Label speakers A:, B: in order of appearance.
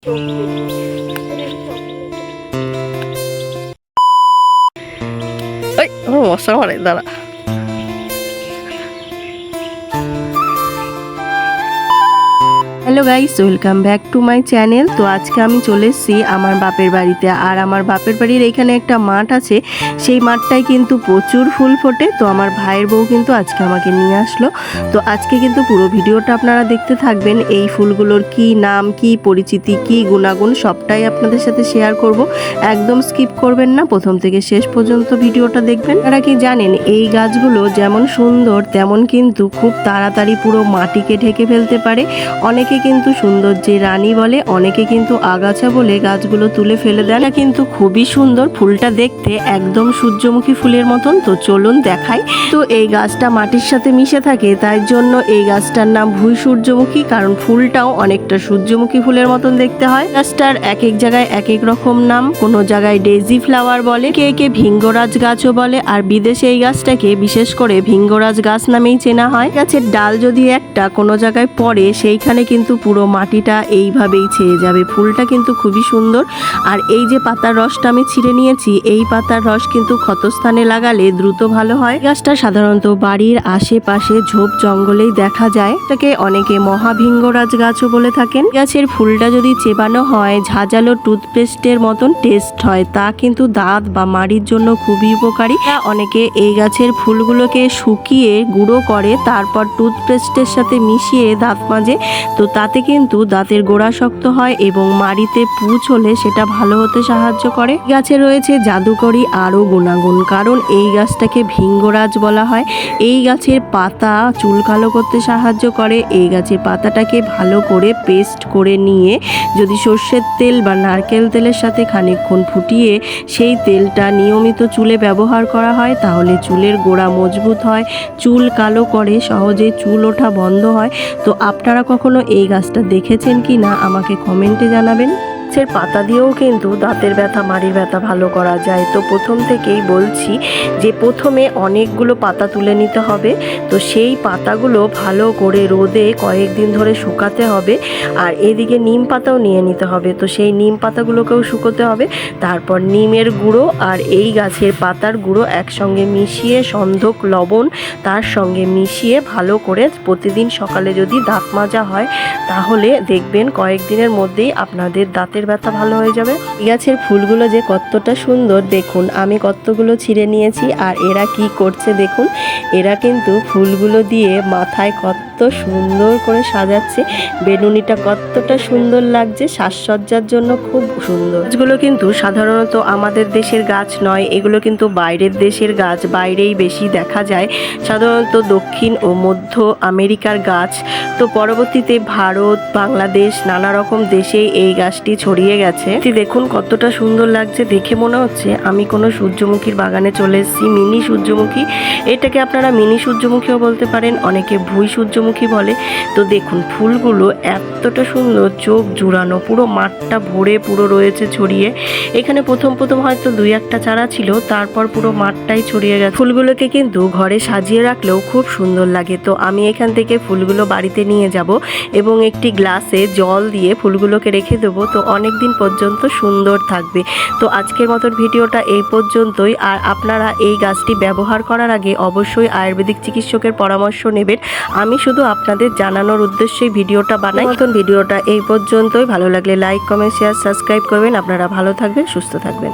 A: Ơi, ồ, sao lại ra ạ? Hello guys, welcome back to my channel. তো আজকে আমি চলে এসেছি আমার বাপের বাড়িতে। আর আমার বাপের বাড়ির এখানে একটা মাঠ আছে, সেই মাঠটায় কিন্তু প্রচুর ফুল ফোটে। তো আমার ভাইয়ের বউ কিন্তু আজকে আমাকে নিয়ে আসলো। তো আজকে কিন্তু পুরো ভিডিওটা আপনারা দেখতে থাকবেন। এই ফুলগুলোর কি নাম, কি পরিচিতি, কি গুণাগুণ সবটাই আপনাদের সাথে শেয়ার করব। একদম স্কিপ করবেন না, প্রথম থেকে শেষ পর্যন্ত ভিডিওটা দেখবেন। আপনারা কি জানেন, এই গাছগুলো যেমন সুন্দর তেমন কিন্তু খুব তাড়াতাড়ি পুরো মাটিকে ঢেকে ফেলতে পারে। অনেকে কিন্তু সৌন্দর্যের রানী বলে, অনেকে কিন্তু আগাছা বলে গাছগুলো তুলে ফেলে দেন। এটা কিন্তু খুবই সুন্দর, ফুলটা দেখতে একদম সূর্যমুখী ফুলের মতন। তো চলুন দেখাই। তো এই গাছটা মাটির সাথে মিশে থাকে, তাই জন্য এই গাছটার নাম ভুঁই সূর্যমুখী, কারণ ফুলটাও অনেকটা সূর্যমুখী ফুলের মতন দেখতে হয়। গাছটার এক এক জায়গায় এক এক রকম নাম, কোনো জায়গায় ডেজি ফ্লাওয়ার বলে, কে কে ভিঙ্গরাজ গাছও বলে। আর বিদেশে এই গাছটাকে বিশেষ করে ভিঙ্গরাজ গাছ নামেই চেনা হয়। গাছের ডাল যদি একটা কোনো জায়গায় পড়ে, সেইখানে কিন্তু পুরো মাটিটা এইভাবেই ছেয়ে যাবে। ফুলটা কিন্তু খুবই সুন্দর। আর এই যে পাতার রসটা আমি ছিঁড়ে নিয়েছি, এই পাতার রস কিন্তু ক্ষতস্থানে লাগালে দ্রুত ভালো হয়। গাছটা সাধারণত বাড়ির আশেপাশে ঝোপ জঙ্গলেই দেখা যায়। এটাকে অনেকে মহাভিঙ্গরাজ গাছও বলে থাকেন। গাছের ফুলটা যদি চেবানো হয়, ঝাঁঝালো টুথপেস্টের মতন টেস্ট হয়। তা কিন্তু দাঁত বা মাড়ির জন্য খুবই উপকারী। অনেকে এই গাছের ফুলগুলোকে শুকিয়ে গুঁড়ো করে, তারপর টুথপেস্টের সাথে মিশিয়ে দাঁত মাজে। তো তাতে কিন্তু দাঁতের গোড়া শক্ত হয় এবং মাড়িতে পুঁজ হলে সেটা ভালো হতে সাহায্য করে। গাছে রয়েছে জাদুকরি আরও গুণাগুণ, কারণ এই গাছটাকে ভিঙ্গরাজ বলা হয়। এই গাছের পাতা চুল কালো করতে সাহায্য করে। এই গাছের পাতাটাকে ভালো করে পেস্ট করে নিয়ে যদি সর্ষের তেল বা নারকেল তেলের সাথে খানিকক্ষণ ফুটিয়ে সেই তেলটা নিয়মিত চুলে ব্যবহার করা হয়, তাহলে চুলের গোড়া মজবুত হয়, চুল কালো করে, সহজে চুল ওঠা বন্ধ হয়। তো আপনারা কখনো এই গাছটা দেখেছেন কি না আমাকে কমেন্টে জানাবেন। গাছের পাতা দিয়েও কিন্তু দাঁতের ব্যথা, মাড়ির ব্যথা ভালো করা যায়। তো প্রথম থেকেই বলছি যে প্রথমে অনেকগুলো পাতা তুলে নিতে হবে। তো সেই পাতাগুলো ভালো করে রোদে কয়েকদিন ধরে শুকাতে হবে। আর এদিকে নিম পাতাও নিয়ে নিতে হবে। তো সেই নিম পাতাগুলোকেও শুকোতে হবে। তারপর নিমের গুঁড়ো আর এই গাছের পাতার গুঁড়ো একসঙ্গে মিশিয়ে সন্ধক লবণ তার সঙ্গে মিশিয়ে ভালো করে প্রতিদিন সকালে যদি দাঁত মাজা হয়, তাহলে দেখবেন কয়েকদিনের মধ্যেই আপনাদের দাঁতের ব্যথা ভালো হয়ে যাবে। এই গাছের ফুলগুলো যে কতটা সুন্দর দেখুন, আমি কতগুলো ছিঁড়ে নিয়েছি। আর এরা কি করছে দেখুন, এরা কিন্তু ফুলগুলো দিয়ে মাথায় কত সুন্দর করে সাজাচ্ছে। বেনুনিটা কতটা সুন্দর লাগছে, সাজসজ্জার জন্য খুব সুন্দর। গাছগুলো কিন্তু সাধারণত আমাদের দেশের গাছ নয়, এগুলো কিন্তু বাইরের দেশের গাছ, বাইরেই বেশি দেখা যায়, সাধারণত দক্ষিণ ও মধ্য আমেরিকার গাছ। তো পরবর্তীতে ভারত, বাংলাদেশ, নানা রকম দেশে এই গাছটি ছড়িয়ে গেছে। দেখুন কতটা সুন্দর লাগছে, দেখে মনে হচ্ছে আমি কোনো সূর্যমুখীর বাগানে চলে এসেছি। মিনি সূর্যমুখী, এটাকে আপনারা মিনি সূর্যমুখীও বলতে পারেন, অনেকে ভুঁই সূর্যমুখী বলে। তো দেখুন ফুলগুলো এতটা সুন্দর, চোখ জুড়ানো, পুরো মাঠটা ভরে পুরো রয়েছে ছড়িয়ে। এখানে প্রথম প্রথম হয়তো দুই একটা চারা ছিল, তারপর পুরো মাঠটাই ছড়িয়ে গেছে। ফুলগুলোকে কিন্তু ঘরে সাজিয়ে রাখলেও খুব সুন্দর লাগে। তো আমি এখান থেকে ফুলগুলো বাড়িতে নিয়ে যাব এবং একটি গ্লাসে জল দিয়ে ফুলগুলোকে রেখে দেবো। তো অনেক দিন পর্যন্ত সুন্দর থাকবে। তো আজকের মতন ভিডিওটা এই পর্যন্তই। আর আপনারা এই গাছটি ব্যবহার করার আগে অবশ্যই আয়ুর্বেদিক চিকিৎসকের পরামর্শ নেবেন। আমি শুধু আপনাদের জানানোর উদ্দেশ্যেই ভিডিওটা বানাই। মতন ভিডিওটা এই পর্যন্তই। ভালো লাগলে লাইক, কমেন্ট, শেয়ার, সাবস্ক্রাইব করবেন। আপনারা ভালো থাকবেন, সুস্থ থাকবেন।